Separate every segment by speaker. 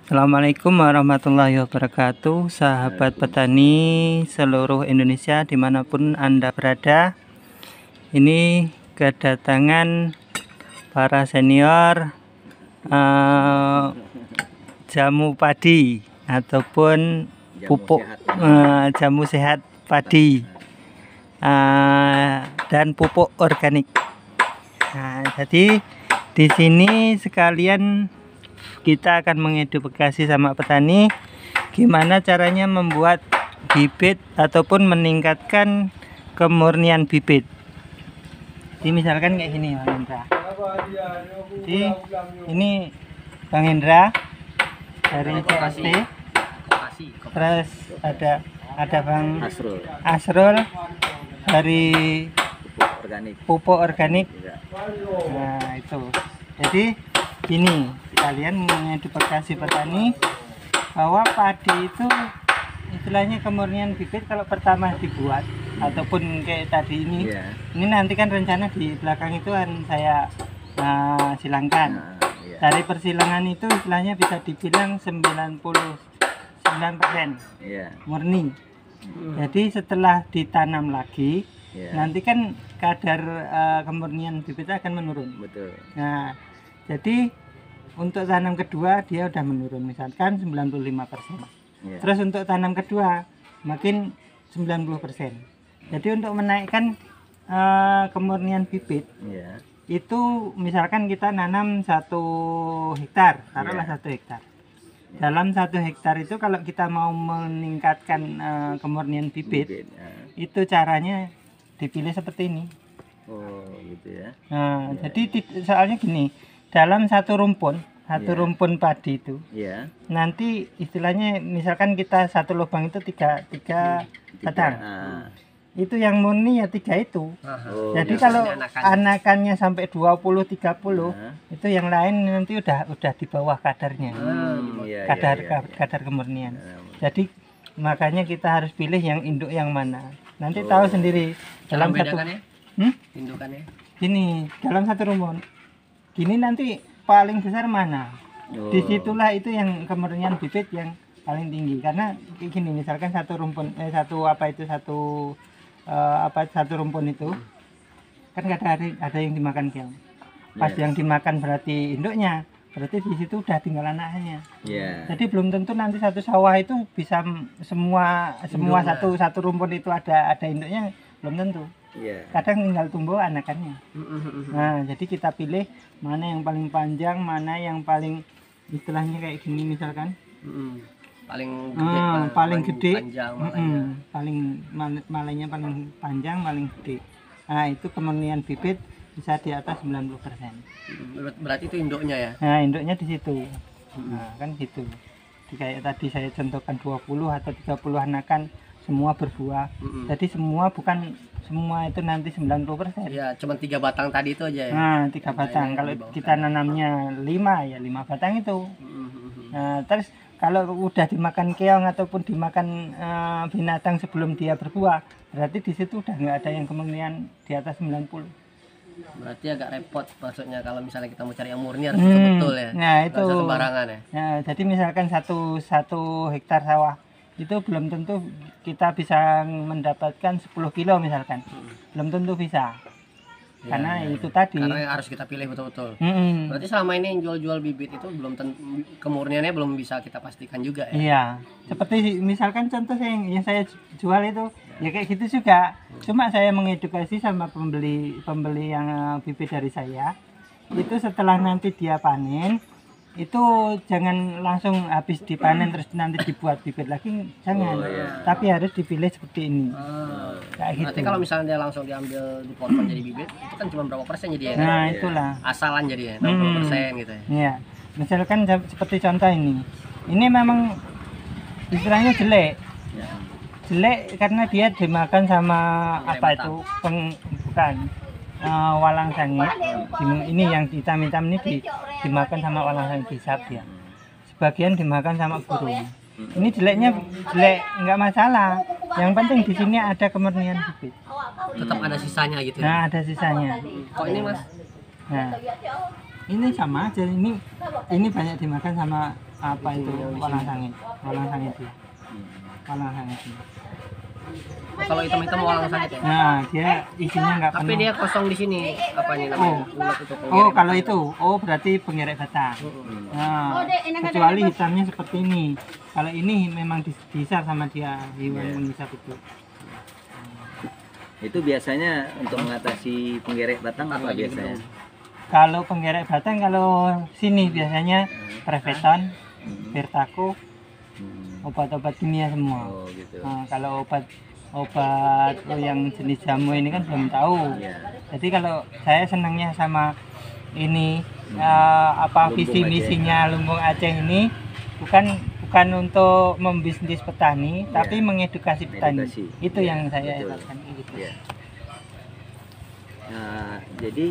Speaker 1: Assalamualaikum warahmatullahi wabarakatuh, sahabat petani seluruh Indonesia dimanapun Anda berada. Ini kedatangan para senior jamu padi ataupun pupuk jamu sehat padi dan pupuk organik. Nah, jadi di sini sekalian kita akan mengedukasi sama petani gimana caranya membuat bibit ataupun meningkatkan kemurnian bibit. Jadi misalkan kayak gini Bang Hendra. Jadi ini Bang Hendra dari CST. Terus ada Bang Asrul dari pupuk organik. Nah itu. Jadi ini kalian mengedukasi petani bahwa padi itu istilahnya kemurnian bibit kalau pertama dibuat ataupun kayak tadi ini ini nanti kan rencana di belakang itu kan saya silangkan. Dari persilangan itu istilahnya bisa dibilang 99% murni. Jadi setelah ditanam lagi nanti kan kadar kemurnian bibitnya akan menurun. Betul. Nah jadi untuk tanam kedua dia udah menurun misalkan 95%. Terus untuk tanam kedua makin 90%. Jadi untuk menaikkan kemurnian bibit itu misalkan kita nanam 1 hektar, taruhlah 1 hektar. Dalam 1 hektar itu kalau kita mau meningkatkan kemurnian bibit itu caranya dipilih seperti ini. Oh gitu ya. Nah jadi soalnya gini, dalam satu rumpun padi itu nanti istilahnya misalkan kita satu lubang itu tiga batang. Itu yang murni ya 3 itu. Jadi kalau anakannya sampai 20-30 itu yang lain nanti udah di bawah kadarnya. Kadar kemurnian. Jadi makanya kita harus pilih yang induk yang mana. Nanti tahu sendiri dalam satu indukannya. Ini dalam satu rumpun. Ini nanti paling besar mana? Disitulah itu yang kemurnian bibit yang paling tinggi karena gini misalkan satu rumpun satu rumpun itu kan ada yang dimakan keong. Pas yang dimakan berarti induknya, berarti di situ udah tinggal anaknya. Jadi belum tentu nanti satu sawah itu bisa semua satu rumpun itu ada induknya, belum tentu. Kadang tinggal tumbuh anakannya. Nah jadi kita pilih mana yang paling panjang, mana yang paling istilahnya kayak gini misalkan paling gede, malainya paling panjang, paling gede. Nah itu kemurnian bibit bisa di atas 90%.
Speaker 2: Berarti itu induknya ya?
Speaker 1: Nah induknya di situ. Nah kan gitu. Kayak tadi saya contohkan 20 atau 30 anakan semua berbuah. Jadi semua itu nanti 90%.
Speaker 2: Ya, cuma 3 batang tadi itu aja ya.
Speaker 1: Nah, 3 batang. Kalau kita nanamnya 5 ya 5 batang itu. Nah, terus kalau udah dimakan keong ataupun dimakan binatang sebelum dia berbuah, berarti di situ udah nggak ada yang kemurnian di atas 90.
Speaker 2: Berarti agak repot maksudnya kalau misalnya kita mau cari yang murni harus betul ya.
Speaker 1: Nah, itu
Speaker 2: sembarangan ya.
Speaker 1: Nah, jadi misalkan satu hektar sawah itu belum tentu kita bisa mendapatkan 10 kilo misalkan. Belum tentu bisa. Karena itu tadi.
Speaker 2: Karena harus kita pilih betul-betul. Berarti selama ini yang jual-jual bibit itu belum kemurniannya belum bisa kita pastikan juga ya.
Speaker 1: Iya. Seperti misalkan contoh yang saya jual itu ya kayak gitu juga. Cuma saya mengedukasi sama pembeli yang bibit dari saya. Itu setelah nanti dia panen itu jangan langsung habis dipanen terus nanti dibuat bibit lagi, jangan. Tapi harus dipilih seperti ini.
Speaker 2: Kayak gitu. Nanti kalau misalnya dia langsung diambil dipotong jadi bibit itu kan cuma berapa persen jadi ya?
Speaker 1: Nah itulah
Speaker 2: asalan jadi ya 60% gitu ya.
Speaker 1: Iya. Misalkan seperti contoh ini memang istilahnya jelek karena dia dimakan sama walang sangit. Ini yang hitam-hitam ini dimakan sama walang sangit hisap ya. Sebagian dimakan sama burung. Ini jelek nggak masalah. Yang penting di sini ada kemurnian bibit.
Speaker 2: Tetap ada sisanya gitu ya.
Speaker 1: Nah, ada sisanya.
Speaker 2: Kok ini Mas?
Speaker 1: Nah, ini sama aja. Ini banyak dimakan sama apa itu
Speaker 2: yang di
Speaker 1: walang
Speaker 2: sini.
Speaker 1: sangit. Walang sangit dia. Walang sangit.
Speaker 2: Kalau hitam-hitam walang sangit ya.
Speaker 1: Nah, dia isinya nggak
Speaker 2: Tapi
Speaker 1: penuh.
Speaker 2: dia kosong di sini. Apanya namanya? Ulat itu,
Speaker 1: Oh,
Speaker 2: pengerek
Speaker 1: kalau
Speaker 2: batang.
Speaker 1: itu, berarti pengerek batang.
Speaker 2: Mm-mm.
Speaker 1: Nah, kecuali hitamnya seperti ini. Kalau ini memang disar sama dia hewan pengisap itu.
Speaker 3: Itu biasanya untuk mengatasi penggerek batang apa
Speaker 2: Lagi
Speaker 3: biasanya?
Speaker 2: gedung.
Speaker 1: Kalau penggerek batang, kalau sini biasanya Preveton, Vertaco, obat-obat kimia semua.
Speaker 3: Oh gitu.
Speaker 1: Nah, kalau obat yang jenis jamu ini kan belum tahu.
Speaker 3: Iya.
Speaker 1: Jadi kalau saya senangnya sama ini apa
Speaker 3: Lumbung
Speaker 1: visi misinya Lumbung Aceh ini bukan untuk membisnis petani, tapi mengedukasi petani.
Speaker 3: Edukasi.
Speaker 1: Itu
Speaker 3: Iya,
Speaker 1: yang saya
Speaker 3: betul.
Speaker 1: lakukan gitu.
Speaker 3: Iya. Jadi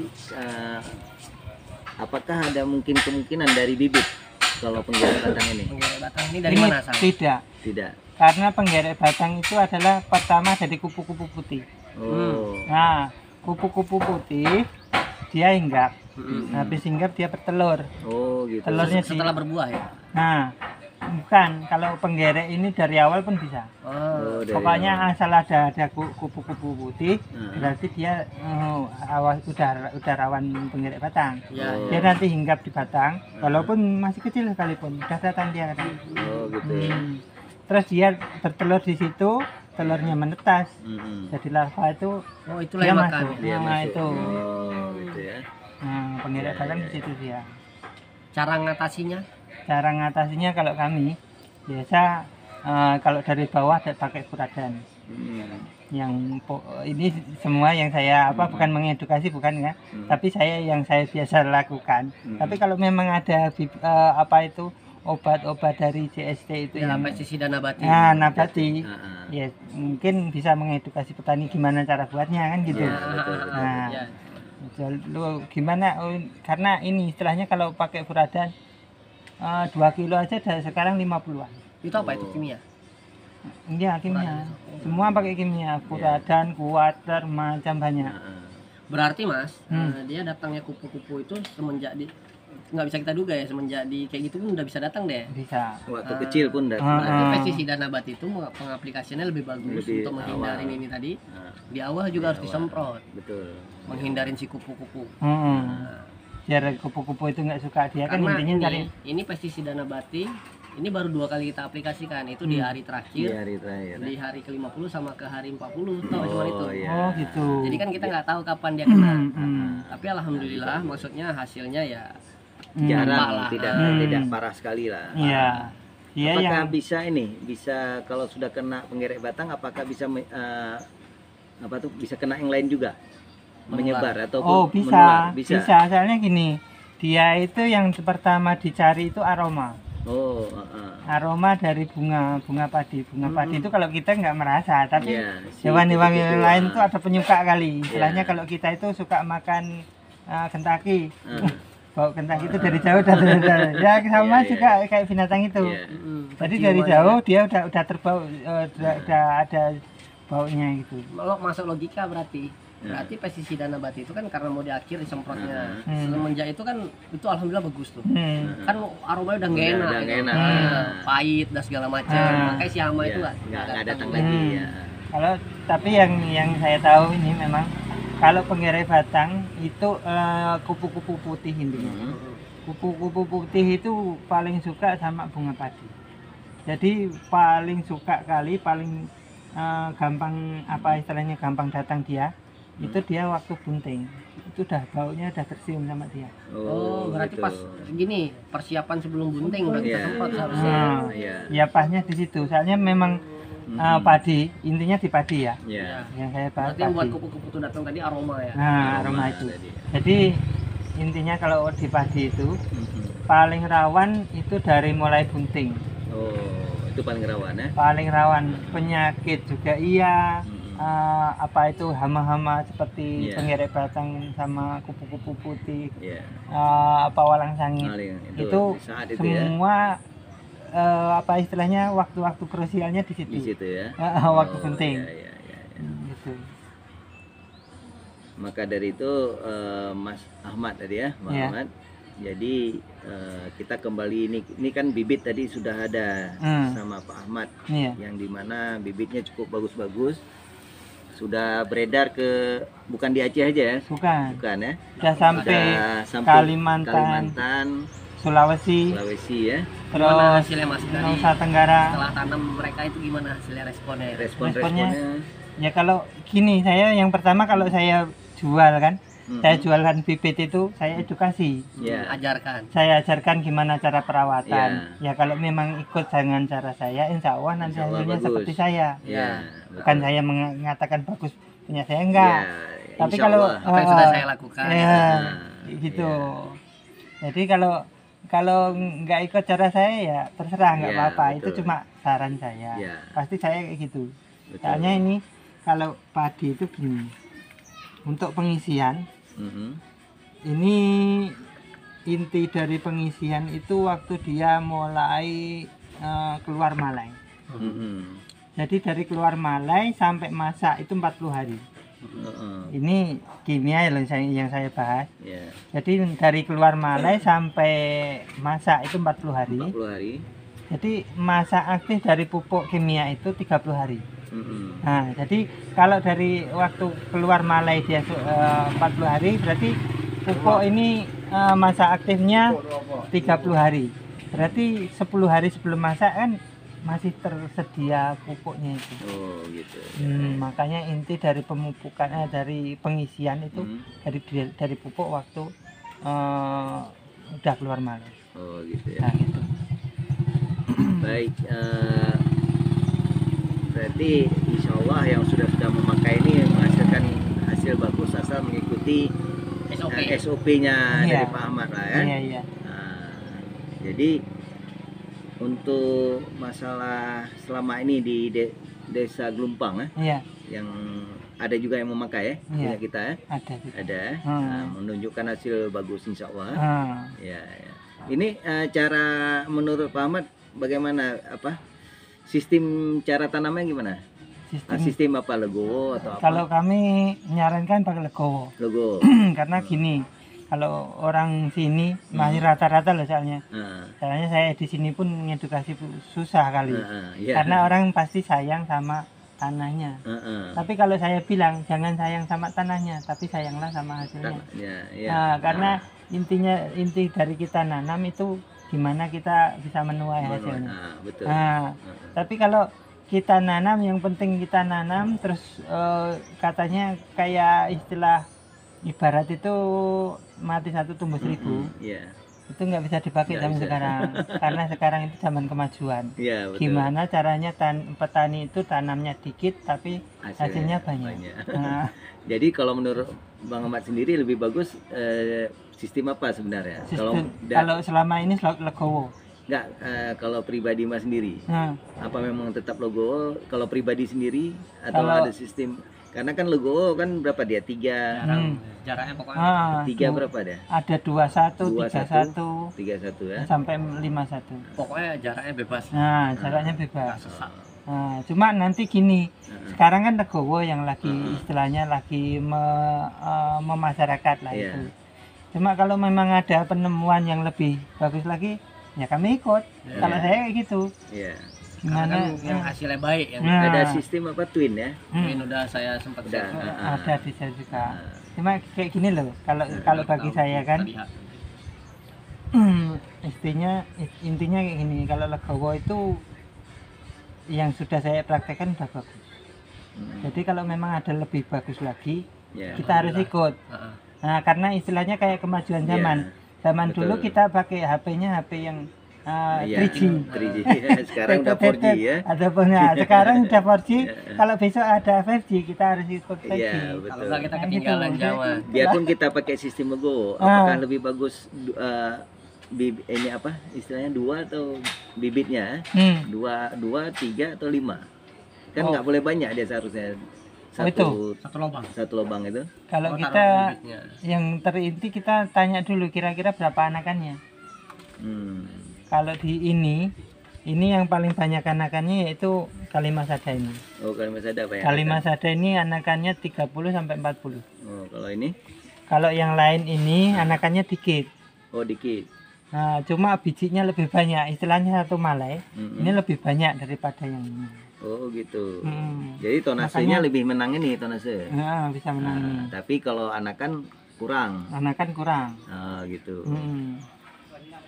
Speaker 3: apakah ada mungkin kemungkinan dari bibit kalau penggerek batang ini?
Speaker 2: Pengerek batang ini dari
Speaker 1: Ini
Speaker 2: mana asal?
Speaker 1: tidak,
Speaker 3: Tidak.
Speaker 1: karena penggerek batang itu adalah pertama dari kupu-kupu putih.
Speaker 3: Oh.
Speaker 1: Nah, kupu-kupu putih dia hinggap.
Speaker 2: Mm-mm.
Speaker 1: Habis hinggap dia bertelur.
Speaker 3: Oh gitu.
Speaker 1: Telurnya
Speaker 2: Setelah berbuah ya.
Speaker 1: Nah, bukan, kalau penggerek ini dari awal pun bisa.
Speaker 3: Oh, dari
Speaker 1: Pokoknya
Speaker 3: awal.
Speaker 1: asal ada kupu-kupu putih,
Speaker 3: Hmm.
Speaker 1: berarti dia awas udah rawan penggerek batang.
Speaker 2: Ya,
Speaker 3: Oh.
Speaker 1: Dia nanti hinggap di batang, walaupun masih kecil sekalipun, udah datang dia kadang.
Speaker 3: Oh gitu ya.
Speaker 1: Terus dia bertelur di situ, telurnya menetas.
Speaker 3: Mm-mm.
Speaker 1: Jadi larva itu
Speaker 2: Oh, itulah
Speaker 1: dia
Speaker 2: yang
Speaker 1: masuk.
Speaker 2: makan.
Speaker 3: Dia
Speaker 1: Nah,
Speaker 3: masuk.
Speaker 1: itu.
Speaker 3: Oh gitu ya.
Speaker 1: Nah, penggerek
Speaker 3: Ya,
Speaker 1: batang
Speaker 3: ya,
Speaker 1: di situ dia.
Speaker 2: Cara ngatasinya?
Speaker 1: Cara ngatasinya kalau kami biasa kalau dari bawah pakai furadan. Ini semua yang saya bukan mengedukasi, bukan ya, tapi yang saya biasa lakukan. Tapi kalau memang ada obat-obat dari JST itu
Speaker 2: Ya,
Speaker 1: yang
Speaker 2: pestisida nabati.
Speaker 1: nabati,
Speaker 3: Ah,
Speaker 1: ya mungkin bisa mengedukasi petani gimana cara buatnya kan gitu.
Speaker 3: Ya, betul, betul.
Speaker 1: Nah,
Speaker 2: Ya.
Speaker 1: lu gimana? Karena ini istilahnya kalau pakai furadan 2 kilo aja sekarang 50-an.
Speaker 2: Itu apa itu kimia?
Speaker 1: Iya, kimia. Semua pakai kimia, furadan, kuater, macam banyak.
Speaker 2: Berarti Mas, dia datangnya kupu-kupu itu semenjak nggak bisa kita duga ya, semenjak kayak gitu pun udah bisa datang deh.
Speaker 1: Bisa.
Speaker 3: Waktu kecil pun datang.
Speaker 2: Berarti pestisida nabati itu pengaplikasiannya lebih bagus
Speaker 3: Lebih
Speaker 2: untuk menghindarin
Speaker 3: awal.
Speaker 2: ini tadi.
Speaker 3: Nah,
Speaker 2: Di awal juga harus disemprot,
Speaker 3: betul.
Speaker 2: menghindarin si kupu-kupu.
Speaker 1: Biar kupu-kupu itu nggak suka, dia kan
Speaker 2: Karena
Speaker 1: intinya cari.
Speaker 2: ini pestisida nabati ini baru 2 kali kita aplikasikan, itu di hari
Speaker 3: Di
Speaker 2: terakhir,
Speaker 3: hari terakhir.
Speaker 2: di hari ke-50 sama ke hari 40, tahu cuma itu.
Speaker 3: iya.
Speaker 1: Oh gitu.
Speaker 2: Jadi kan kita nggak tahu kapan dia kena.
Speaker 1: Hmm.
Speaker 2: Tapi alhamdulillah, maksudnya hasilnya ya
Speaker 3: Jarang,
Speaker 2: Malah.
Speaker 3: tidak parah sekali lah.
Speaker 1: Iya. Dia
Speaker 3: Apakah
Speaker 1: yang
Speaker 3: bisa kalau sudah kena penggerek batang, apakah bisa bisa kena yang lain juga? Menyebar atau
Speaker 1: bisa,
Speaker 3: menular?
Speaker 1: bisa. Soalnya gini, dia itu yang pertama dicari itu aroma.
Speaker 3: Oh,
Speaker 1: Aroma dari bunga padi. Bunga padi itu kalau kita nggak merasa, tapi
Speaker 3: Iya,
Speaker 1: hewan-hewan
Speaker 3: gitu-gitu.
Speaker 1: yang lain itu ada penyuka kali. Istilahnya
Speaker 3: Iya.
Speaker 1: kalau kita itu suka makan kentaki, bau kentaki itu dari jauh udah ya sama
Speaker 3: Iya,
Speaker 1: juga kayak binatang itu.
Speaker 3: Iya.
Speaker 1: Jadi dari jauh dia udah terbau, udah ada baunya gitu.
Speaker 2: kalau masuk logika berarti pestisida nabati itu kan karena mau di akhir disemprotnya.
Speaker 1: Hmm.
Speaker 2: Semenjak itu kan itu alhamdulillah bagus tuh.
Speaker 1: Hmm.
Speaker 2: Kan aromanya udah nggak
Speaker 3: Udah
Speaker 2: enak,
Speaker 3: nggak
Speaker 2: gitu.
Speaker 3: enak.
Speaker 2: Pahit dan segala macam. Makanya si hama itu
Speaker 3: Iya, nggak datang
Speaker 2: lagi.
Speaker 3: lagi
Speaker 1: Hmm.
Speaker 3: ya.
Speaker 1: Kalau tapi yang saya tahu ini memang kalau penggerek batang itu kupu-kupu putih intinya. Kupu-kupu putih itu paling suka sama bunga padi. Jadi paling suka kali, paling gampang istilahnya gampang datang dia. Itu dia waktu bunting. Itu udah baunya udah tercium sama dia.
Speaker 2: Oh, berarti
Speaker 3: gitu.
Speaker 2: pas gini persiapan sebelum bunting udah kita
Speaker 3: Iya.
Speaker 2: semprot seharusnya.
Speaker 3: Iya.
Speaker 1: Ya pasnya di situ. Soalnya memang padi, intinya di padi ya.
Speaker 3: Iya.
Speaker 1: Yang saya bahas
Speaker 2: Berarti yang buat
Speaker 1: padi.
Speaker 2: kupu-kupu itu datang tadi aroma ya.
Speaker 1: Nah, aroma itu.
Speaker 3: tadi.
Speaker 1: Jadi intinya kalau di padi itu paling rawan itu dari mulai bunting.
Speaker 3: Oh, itu paling rawan ya.
Speaker 1: Paling rawan penyakit juga iya. Itu hama-hama seperti
Speaker 3: Iya.
Speaker 1: penggerek batang sama kupu-kupu putih,
Speaker 3: Iya.
Speaker 1: walang sangit.
Speaker 3: Paling
Speaker 1: Itu
Speaker 3: saat itu ya.
Speaker 1: semua istilahnya waktu-waktu krusialnya di situ.
Speaker 3: Di situ ya.
Speaker 1: Waktu
Speaker 3: Oh,
Speaker 1: penting.
Speaker 3: iya.
Speaker 1: Gitu.
Speaker 3: Maka dari itu Mas Ahmad tadi ya, Mas
Speaker 1: Iya.
Speaker 3: Ahmad Jadi kita kembali ini kan bibit tadi sudah ada sama Pak Ahmad, yang dimana bibitnya cukup bagus-bagus, sudah beredar ke bukan di Aceh aja ya?
Speaker 1: Bukan
Speaker 3: ya?
Speaker 1: Sudah sampai Kalimantan, Sulawesi ya.
Speaker 2: Terus hasilnya Mas dari
Speaker 1: Nusa Tenggara.
Speaker 2: Setelah tanam mereka itu gimana hasilnya, responnya?
Speaker 3: Responnya
Speaker 1: ya kalau gini, saya yang pertama kalau saya jual kan, saya jualan bibit itu saya edukasi, saya ajarkan gimana cara perawatan. Ya kalau memang ikut dengan cara saya, insya Allah nanti hasilnya seperti saya. Bukan saya mengatakan bagus punya saya, enggak. Tapi kalau
Speaker 2: apa yang sudah saya lakukan,
Speaker 1: gitu. Jadi kalau nggak ikut cara saya ya terserah, nggak apa-apa. Itu cuma saran saya. Pasti saya kayak gitu. Soalnya ini kalau padi itu gini, untuk pengisian. Ini inti dari pengisian itu waktu dia mulai keluar malai. Jadi dari keluar malai sampai masak itu 40 hari. Ini kimia yang saya bahas. Jadi dari keluar malai sampai masak itu 40 hari. Jadi masa aktif dari pupuk kimia itu 30 hari. Nah, jadi kalau dari waktu keluar malai dia 40 hari, berarti pupuk ini masa aktifnya 30 hari. Berarti 10 hari sebelum masak kan masih tersedia pupuknya itu.
Speaker 3: Gitu.
Speaker 1: Makanya inti dari pemupukan dari pengisian itu dari pupuk waktu udah keluar malai.
Speaker 3: Gitu ya.
Speaker 1: Nah, gitu.
Speaker 3: Baik, berarti insya Allah yang sudah memakai ini menghasilkan hasil bagus asal mengikuti SOP-nya dari Pak Ahmad lah ya. Nah, jadi untuk masalah selama ini di Desa Gelumpang yang ada juga yang memakai ya, punya kita ya. Ada. Nah, menunjukkan hasil bagus insya Allah. Ya. Ini cara menurut Pak Ahmad bagaimana sistem cara tanamnya gimana? Sistem apa, legowo atau apa?
Speaker 1: Kalau kami menyarankan pakai legowo. Karena gini, kalau orang sini masih rata-rata loh soalnya. Soalnya saya di sini pun mengedukasi susah kali. Karena orang pasti sayang sama tanahnya. Tapi kalau saya bilang jangan sayang sama tanahnya, tapi sayanglah sama hasilnya. Karena inti dari kita nanam itu gimana kita bisa menuai hasilnya. Tapi kalau kita nanam, yang penting kita nanam terus katanya kayak istilah ibarat itu mati satu tumbuh 1000. Itu nggak bisa dipakai zaman sekarang. Karena sekarang itu zaman kemajuan. Gimana caranya petani itu tanamnya dikit tapi hasilnya banyak.
Speaker 3: Jadi kalau menurut Bang Ahmad sendiri lebih bagus sistem apa sebenarnya?
Speaker 1: Kalau selama ini legowo.
Speaker 3: Enggak, kalau pribadi Mas sendiri, apa memang tetap legowo kalau pribadi sendiri atau ada sistem? Karena kan legowo kan berapa dia? 3
Speaker 2: jaraknya pokoknya
Speaker 3: 3 berapa dia?
Speaker 1: Ada 21, 31
Speaker 3: ya?
Speaker 1: sampai 51.
Speaker 2: Pokoknya jaraknya bebas.
Speaker 1: Nah, jaraknya bebas. Nah, cuma nanti gini, sekarang kan legowo yang lagi istilahnya lagi memasyarakat lah itu. Cuma kalau memang ada penemuan yang lebih bagus lagi, ya kami ikut. Kalau saya kayak gitu. Gimana
Speaker 2: kan yang hasilnya baik ya.
Speaker 3: Ada sistem apa twin ya?
Speaker 2: Twin udah saya sempat
Speaker 1: ada di saya juga. Cuma kayak gini loh, kalau bagi saya kan intinya kayak gini, kalau legowo itu yang sudah saya praktekkan udah bagus. Jadi kalau memang ada lebih bagus lagi, kita harus ikut. Nah, karena istilahnya kayak kemajuan zaman. Zaman dulu kita pakai HP-nya HP yang 3G.
Speaker 3: Sekarang udah 4G ya.
Speaker 1: Sekarang udah 4G. Kalau besok ada 5G, kita harus ikut 5G.
Speaker 2: Kalau nggak kita ketinggalan zaman.
Speaker 3: Biarpun kita pakai sistem legowo, apakah lebih bagus ini apa istilahnya 2 atau bibitnya? 2, 3 atau 5? Kan nggak boleh banyak dia seharusnya. Satu lubang itu.
Speaker 1: Kalau kita yang terinti kita tanya dulu kira-kira berapa anakannya. Kalau di ini yang paling banyak anakannya yaitu Kalimasada ini.
Speaker 3: Kalimasada apa ya?
Speaker 1: Kalimasada ini anakannya 30 sampai 40.
Speaker 3: Kalau ini?
Speaker 1: Kalau yang lain ini anakannya dikit.
Speaker 3: Oh, dikit.
Speaker 1: Nah, cuma bijinya lebih banyak, istilahnya satu malai. Ini lebih banyak daripada yang ini.
Speaker 3: Oh, gitu. Jadi tonasenya lebih menang ini tonase.
Speaker 1: Nah, bisa menang.
Speaker 3: Tapi kalau anakan kurang.
Speaker 1: Anakan kurang.
Speaker 3: Oh, gitu.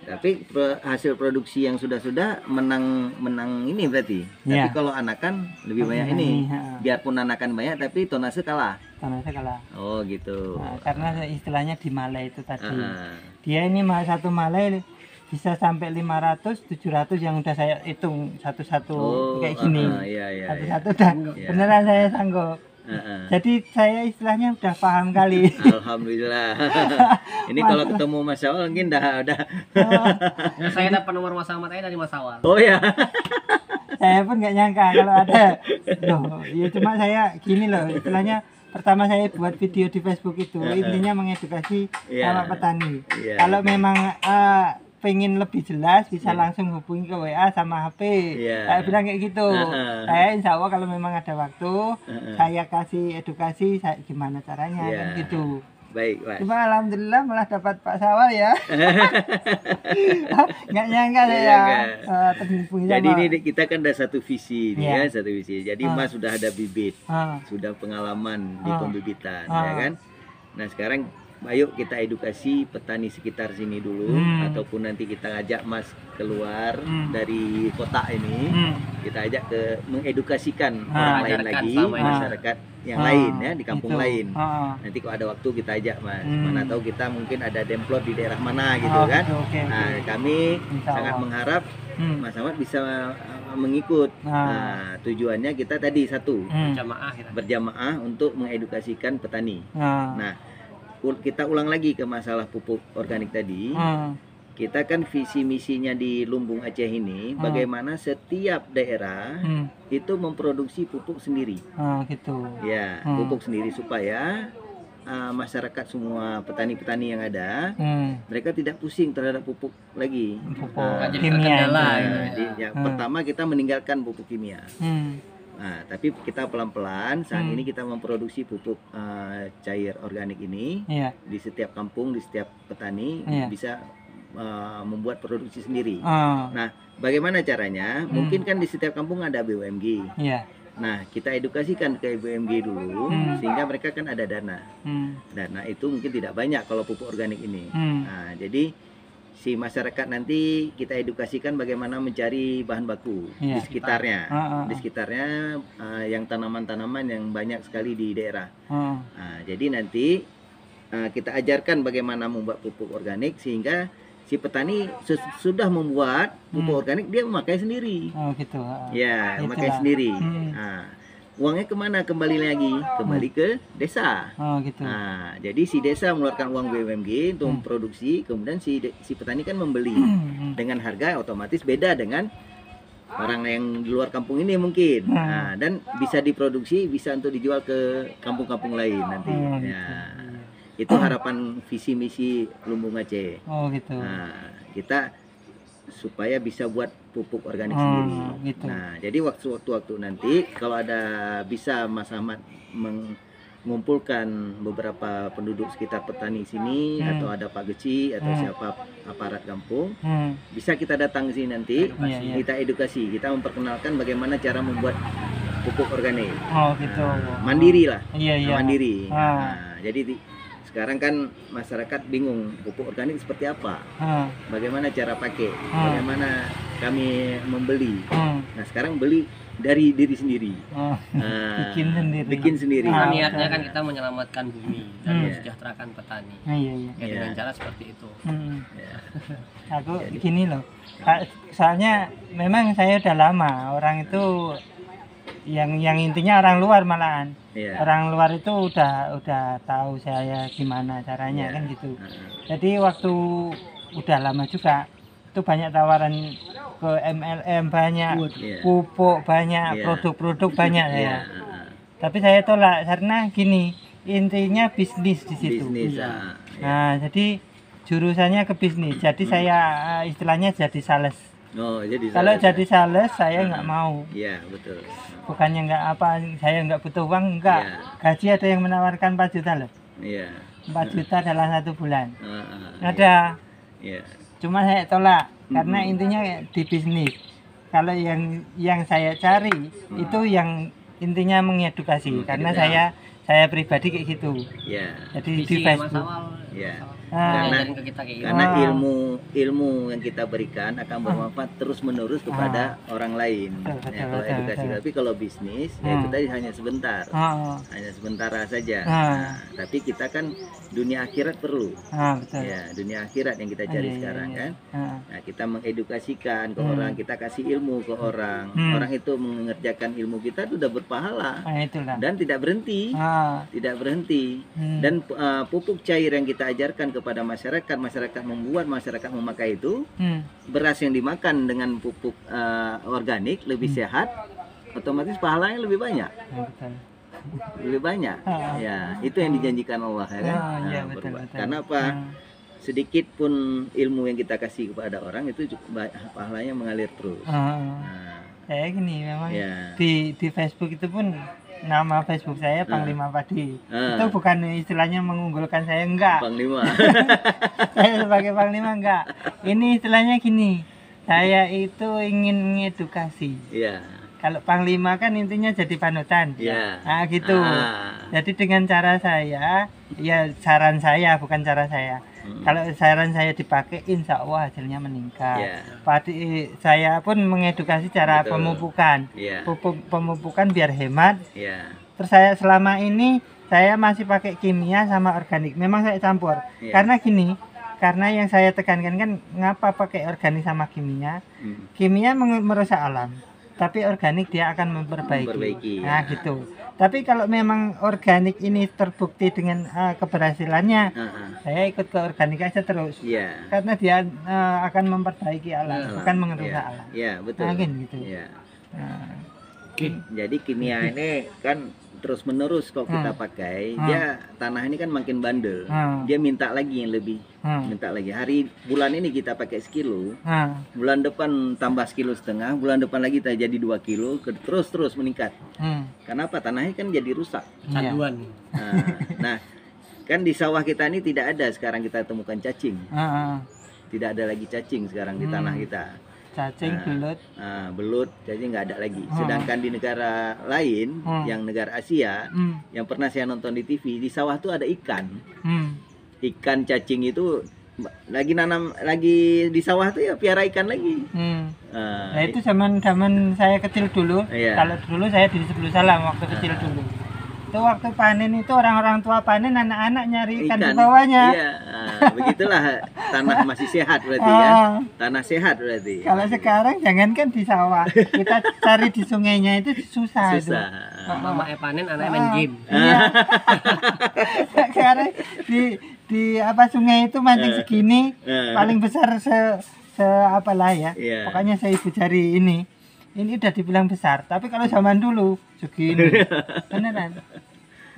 Speaker 3: Tapi hasil produksi yang sudah menang ini berarti. Tapi kalau anakan lebih banyak ini. Biarpun anakan banyak tapi tonase kalah.
Speaker 1: Tonase kalah.
Speaker 3: Oh, gitu.
Speaker 1: Nah, karena istilahnya di malai itu tadi. Dia ini satu malai bisa sampai 500, 700 yang udah saya hitung satu-satu kayak gini. Satu-satu udah beneran saya sanggup. Jadi saya istilahnya udah paham kali.
Speaker 3: Alhamdulillah. Ini kalau ketemu Mas Awal mungkin udah.
Speaker 2: Saya dapat nomor Mas Ahmad dari Mas Awal.
Speaker 3: Oh ya.
Speaker 1: Saya pun nggak nyangka kalau ada. Loh, ya cuma saya gini loh, istilahnya pertama saya buat video di Facebook itu intinya mengedukasi sama petani. Kalau memang pengen lebih jelas bisa langsung hubungi ke WA sama HP. Saya bilang kayak gitu. Saya insya Allah kalau memang ada waktu saya kasih edukasi gimana caranya kan gitu.
Speaker 3: Baik, Pak.
Speaker 1: Cuma alhamdulillah malah dapat Pak Sawal ya. Nggak nyangka saya terhubung sama.
Speaker 3: Jadi ini kita kan ada satu visi nih satu visi. Jadi Mas sudah ada bibit, sudah pengalaman di pembibitan, ya kan. Nah sekarang ayo kita edukasi petani sekitar sini dulu, ataupun nanti kita ajak Mas keluar dari kota ini, kita ajak ke mengedukasikan orang lain lagi, masyarakat yang lain ya di kampung lain. Nanti kalau ada waktu kita ajak Mas, mana tahu kita mungkin ada demplot di daerah mana gitu kan. Nah kami sangat mengharap Mas Ahmad bisa mengikut. Nah, tujuannya kita tadi satu, berjamaah untuk mengedukasikan petani. Nah kita ulang lagi ke masalah pupuk organik tadi. Kita kan visi misinya di Lumbung Aceh ini bagaimana setiap daerah itu memproduksi pupuk sendiri.
Speaker 1: Gitu.
Speaker 3: Ya, pupuk sendiri supaya masyarakat semua petani-petani yang ada mereka tidak pusing terhadap pupuk lagi.
Speaker 1: Pupuk kimia.
Speaker 3: Pertama kita meninggalkan pupuk kimia. Nah, tapi kita pelan-pelan saat ini kita memproduksi pupuk cair organik ini di setiap kampung, di setiap petani bisa membuat produksi sendiri. Nah, bagaimana caranya? Mungkin kan di setiap kampung ada BUMG. Nah, kita edukasikan ke BUMG dulu sehingga mereka kan ada dana. Dana itu mungkin tidak banyak kalau pupuk organik ini. Nah, jadi si masyarakat nanti kita edukasikan bagaimana mencari bahan baku di sekitarnya, di sekitarnya yang tanaman-tanaman yang banyak sekali di daerah. Nah, jadi nanti kita ajarkan bagaimana membuat pupuk organik sehingga si petani sudah membuat pupuk organik dia memakai sendiri.
Speaker 1: Gitu.
Speaker 3: Ya, memakai sendiri. Nah, uangnya kemana? Kembali lagi ke desa.
Speaker 1: Gitu.
Speaker 3: Nah, jadi si desa mengeluarkan uang BUMG untuk memproduksi, kemudian si petani kan membeli dengan harga otomatis beda dengan orang yang di luar kampung ini mungkin. Nah, dan bisa diproduksi, bisa untuk dijual ke kampung-kampung lain nanti. Itu harapan visi misi Lumbung Aceh.
Speaker 1: Gitu.
Speaker 3: Nah, kita supaya bisa buat pupuk organik sendiri.
Speaker 1: Gitu.
Speaker 3: Nah, jadi waktu-waktu nanti kalau ada bisa Mas Ahmad mengumpulkan beberapa penduduk sekitar petani sini atau ada Pak Geci atau siapa aparat kampung, bisa kita datang ke sini nanti, kita edukasi, kita memperkenalkan bagaimana cara membuat pupuk organik.
Speaker 1: Gitu.
Speaker 3: Mandiri lah.
Speaker 1: Mandiri.
Speaker 3: Nah, jadi sekarang kan masyarakat bingung pupuk organik seperti apa, bagaimana cara pakai, bagaimana kami membeli. Nah sekarang beli dari diri sendiri, bikin sendiri.
Speaker 2: Niatnya kan kita menyelamatkan bumi dan mensejahterakan petani. Dengan cara seperti itu.
Speaker 1: Aku gini loh, soalnya memang saya udah lama orang itu yang intinya orang luar malahan. Orang luar itu udah tahu saya gimana caranya kan gitu. Jadi waktu udah lama juga itu banyak tawaran ke MLM banyak, pupuk banyak, produk-produk banyak ya. Tapi saya tolak karena gini, intinya bisnis di situ. Nah, jadi jurusannya ke bisnis. Jadi saya istilahnya jadi sales. Kalau jadi sales saya nggak mau.
Speaker 3: Iya, betul.
Speaker 1: Bukannya nggak apa, saya nggak butuh uang, enggak. Gaji ada yang menawarkan 4 juta loh. 4 juta dalam 1 bulan. Ada.
Speaker 3: Iya.
Speaker 1: Cuma saya tolak karena intinya di bisnis. Kalau yang saya cari itu yang intinya mengedukasi karena saya pribadi kayak gitu.
Speaker 3: Iya.
Speaker 1: Jadi di Facebook.
Speaker 3: Iya.
Speaker 2: Karena
Speaker 3: ilmu yang kita berikan akan bermanfaat terus menerus kepada orang lain. Ya, kalau edukasi, tapi kalau bisnis ya itu tadi hanya sebentar, hanya sementara saja. Nah, tapi kita kan dunia akhirat perlu.
Speaker 1: Betul.
Speaker 3: Ya, dunia akhirat yang kita cari sekarang kan. Nah, kita mengedukasikan ke orang, kita kasih ilmu ke orang. Orang itu mengerjakan ilmu kita itu udah berpahala. Dan tidak berhenti. Tidak berhenti. Dan pupuk cair yang kita ajarkan kepada masyarakat membuat masyarakat memakai itu, beras yang dimakan dengan pupuk organik lebih sehat, otomatis pahalanya lebih banyak. Lebih banyak. Ya, itu yang dijanjikan Allah ya kan.
Speaker 1: Betul.
Speaker 3: Karena apa? Sedikit pun ilmu yang kita kasih kepada orang itu pahalanya mengalir terus.
Speaker 1: Kayak gini memang di Facebook itu pun nama Facebook saya Panglima Padi. Itu bukan istilahnya mengunggulkan saya, enggak.
Speaker 3: Panglima.
Speaker 1: Saya sebagai Panglima enggak. Ini istilahnya gini. Saya itu ingin mengedukasi.
Speaker 3: Iya.
Speaker 1: Kalau Panglima kan intinya jadi panutan.
Speaker 3: Iya.
Speaker 1: Nah, gitu. Jadi dengan cara saya, ya saran saya bukan cara saya. Kalau saran saya dipakai, insya Allah hasilnya meningkat. Padi saya pun mengedukasi cara pemupukan. Pemupukan biar hemat. Terus saya selama ini saya masih pakai kimia sama organik. Memang saya campur. Karena gini, karena yang saya tekankan kan ngapa pakai organik sama kimia? Kimia merusak alam, tapi organik dia akan memperbaiki. Nah gitu. Tapi kalau memang organik ini terbukti dengan keberhasilannya, saya ikut ke organik aja terus. Karena dia akan memperbaiki alam, bukan merusak alam.
Speaker 3: Iya, betul.
Speaker 1: Nah, gitu.
Speaker 3: Jadi kimia ini kan terus menerus kalau kita pakai, dia tanah ini kan makin bandel. Dia minta lagi yang lebih, minta lagi. Bulan ini kita pakai sekilo, bulan depan tambah 1,5 kilo, bulan depan lagi kita jadi 2 kilo, terus meningkat. Kenapa? Tanahnya kan jadi rusak.
Speaker 2: Canduan.
Speaker 3: Nah, kan di sawah kita ini tidak ada sekarang kita temukan cacing. Tidak ada lagi cacing sekarang di tanah kita.
Speaker 1: Cacing,
Speaker 3: belut, cacing nggak ada lagi. Sedangkan di negara lain, yang negara Asia, yang pernah saya nonton di TV, di sawah tuh ada ikan. Ikan cacing itu lagi di sawah tuh ya piara ikan lagi.
Speaker 1: Nah itu zaman saya kecil dulu. Kalau dulu saya di Sebelum Salam waktu kecil dulu. Itu waktu panen itu orang-orang tua panen, anak-anak nyari ikan di bawahnya.
Speaker 3: Begitulah tanah masih sehat berarti ya. Tanah sehat berarti.
Speaker 1: Kalau sekarang jangankan di sawah, kita cari di sungainya itu susah.
Speaker 2: Mama panen, anaknya main game.
Speaker 1: Sekarang di sungai itu mancing segini, paling besar apalah ya. Pokoknya seibu jari ini. Ini udah dibilang besar, tapi kalau zaman dulu segini. Beneran.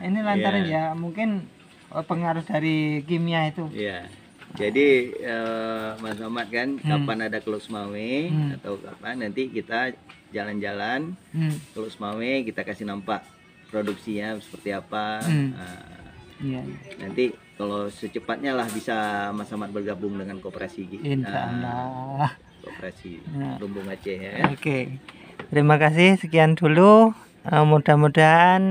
Speaker 1: Ini lantaran ya mungkin pengaruh dari kimia itu.
Speaker 3: Jadi Mas Ahmad kan kapan ada Kelus Mawe atau kapan nanti kita jalan-jalan Kelus Mawe, kita kasih nampak produksinya seperti apa. Nanti kalau secepatnya lah bisa Mas Ahmad bergabung dengan koperasi
Speaker 1: Insyaallah.
Speaker 3: Koperasi Lumbung Aceh ya.
Speaker 1: Oke. Terima kasih, sekian dulu. Mudah-mudahan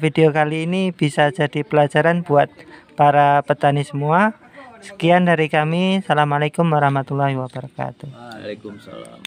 Speaker 1: video kali ini bisa jadi pelajaran buat para petani semua. Sekian dari kami. Assalamualaikum warahmatullahi wabarakatuh.
Speaker 3: Waalaikumsalam.